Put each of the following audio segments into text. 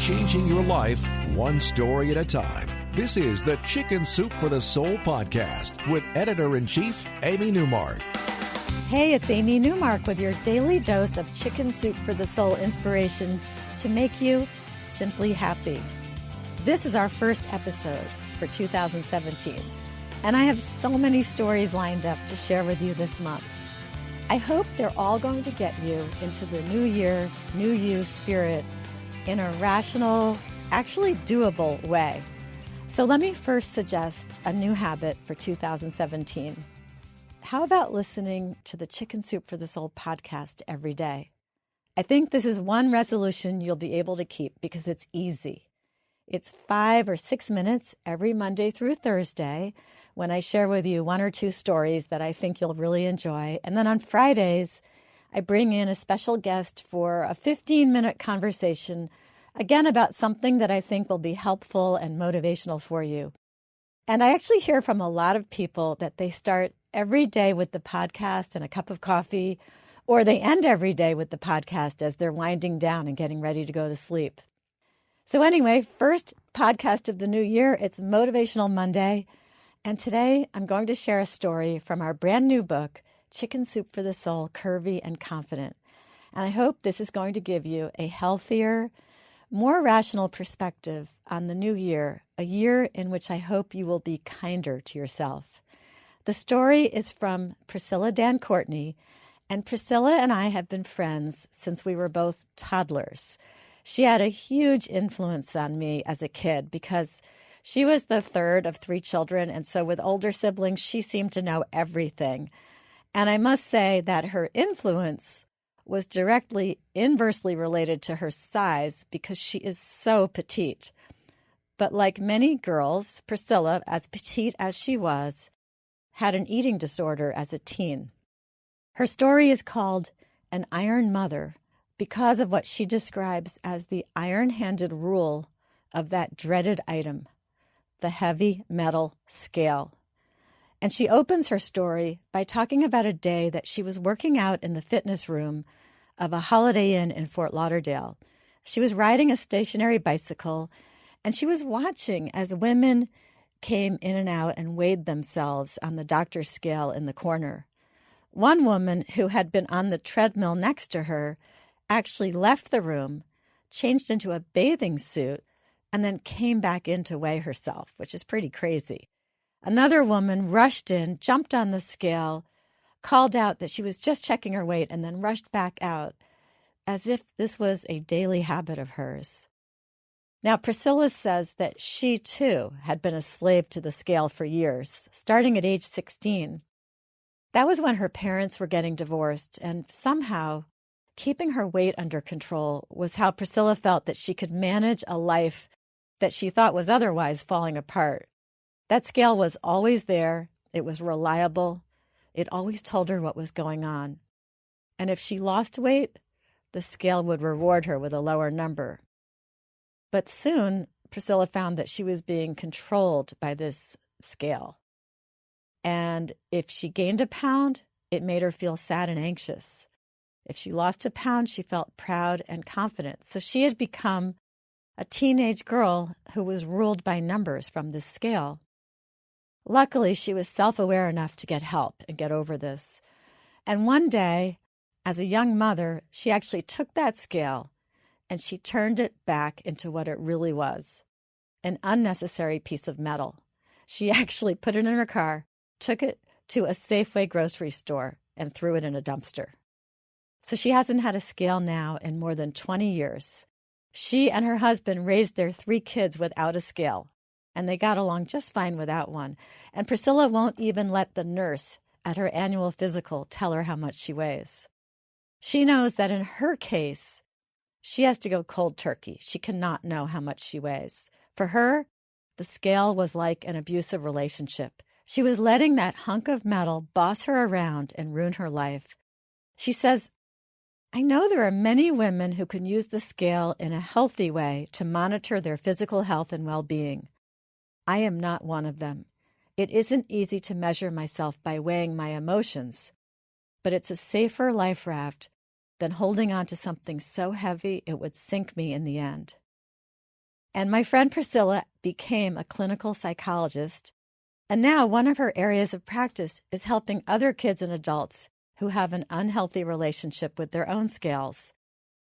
changing your life one story at a time. This is the Chicken Soup for the Soul podcast with Editor-in-Chief Amy Newmark. Hey, it's Amy Newmark with your daily dose of Chicken Soup for the Soul inspiration to make you simply happy. This is our first episode for 2017, and I have so many stories lined up to share with you this month. I hope they're all going to get you into the new year, new you spirit in a rational, actually doable way. So let me first suggest a new habit for 2017. How about listening to the Chicken Soup for the Soul podcast every day? I think this is one resolution you'll be able to keep because it's easy. It's 5 or 6 minutes every Monday through Thursday when I share with you 1 or 2 stories that I think you'll really enjoy. And then on Fridays, I bring in a special guest for a 15-minute conversation, again, about something that I think will be helpful and motivational for you. And I actually hear from a lot of people that they start every day with the podcast and a cup of coffee, or they end every day with the podcast as they're winding down and getting ready to go to sleep. So anyway, first podcast of the new year, it's Motivational Monday. And today I'm going to share a story from our brand new book, Chicken Soup for the Soul, Curvy and Confident. And I hope this is going to give you a healthier, more rational perspective on the new year, a year in which I hope you will be kinder to yourself. The story is from Priscilla Dan Courtney, and Priscilla and I have been friends since we were both toddlers. She had a huge influence on me as a kid because she was the third of 3 children, and so with older siblings, she seemed to know everything. And I must say that her influence was directly inversely related to her size because she is so petite. But like many girls, Priscilla, as petite as she was, had an eating disorder as a teen. Her story is called An Iron Mother because of what she describes as the iron-handed rule of that dreaded item, the heavy metal scale. And she opens her story by talking about a day that she was working out in the fitness room of a Holiday Inn in Fort Lauderdale. She was riding a stationary bicycle, and she was watching as women came in and out and weighed themselves on the doctor's scale in the corner. One woman who had been on the treadmill next to her actually left the room, changed into a bathing suit, and then came back in to weigh herself, which is pretty crazy. Another woman rushed in, jumped on the scale, called out that she was just checking her weight, and then rushed back out as if this was a daily habit of hers. Now, Priscilla says that she, too, had been a slave to the scale for years, starting at age 16. That was when her parents were getting divorced, and somehow keeping her weight under control was how Priscilla felt that she could manage a life that she thought was otherwise falling apart. That scale was always there. It was reliable. It always told her what was going on. And if she lost weight, the scale would reward her with a lower number. But soon, Priscilla found that she was being controlled by this scale. And if she gained a pound, it made her feel sad and anxious. If she lost a pound, she felt proud and confident. So she had become a teenage girl who was ruled by numbers from this scale. Luckily, she was self-aware enough to get help and get over this. And one day, as a young mother, she actually took that scale and she turned it back into what it really was, an unnecessary piece of metal. She actually put it in her car, took it to a Safeway grocery store, and threw it in a dumpster. So she hasn't had a scale now in more than 20 years. She and her husband raised their 3 kids without a scale, and they got along just fine without one. And Priscilla won't even let the nurse at her annual physical tell her how much she weighs. She knows that in her case, she has to go cold turkey. She cannot know how much she weighs. For her, the scale was like an abusive relationship. She was letting that hunk of metal boss her around and ruin her life. She says, I know there are many women who can use the scale in a healthy way to monitor their physical health and well-being. I am not one of them. It isn't easy to measure myself by weighing my emotions, but it's a safer life raft than holding on to something so heavy it would sink me in the end. And my friend Priscilla became a clinical psychologist. And now one of her areas of practice is helping other kids and adults who have an unhealthy relationship with their own scales.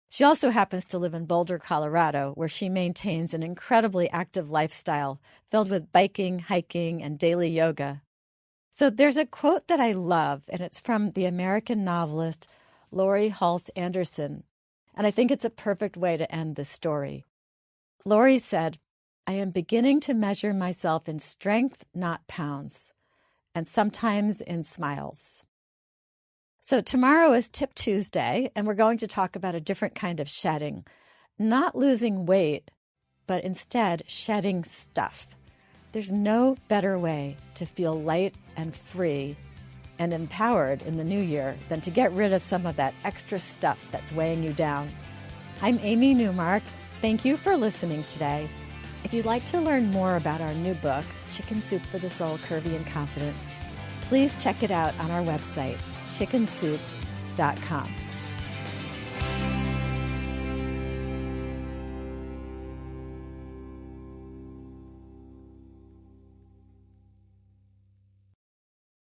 She also happens to live in Boulder, Colorado, where she maintains an incredibly active lifestyle filled with biking, hiking, and daily yoga. So there's a quote that I love, and it's from the American novelist Laurie Halse Anderson, and I think it's a perfect way to end this story. Laurie said, "I am beginning to measure myself in strength, not pounds, and sometimes in smiles." So tomorrow is Tip Tuesday, and we're going to talk about a different kind of shedding. Not losing weight, but instead shedding stuff. There's no better way to feel light and free and empowered in the new year than to get rid of some of that extra stuff that's weighing you down. I'm Amy Newmark. Thank you for listening today. If you'd like to learn more about our new book, Chicken Soup for the Soul, Curvy and Confident, please check it out on our website, chickensoup.com.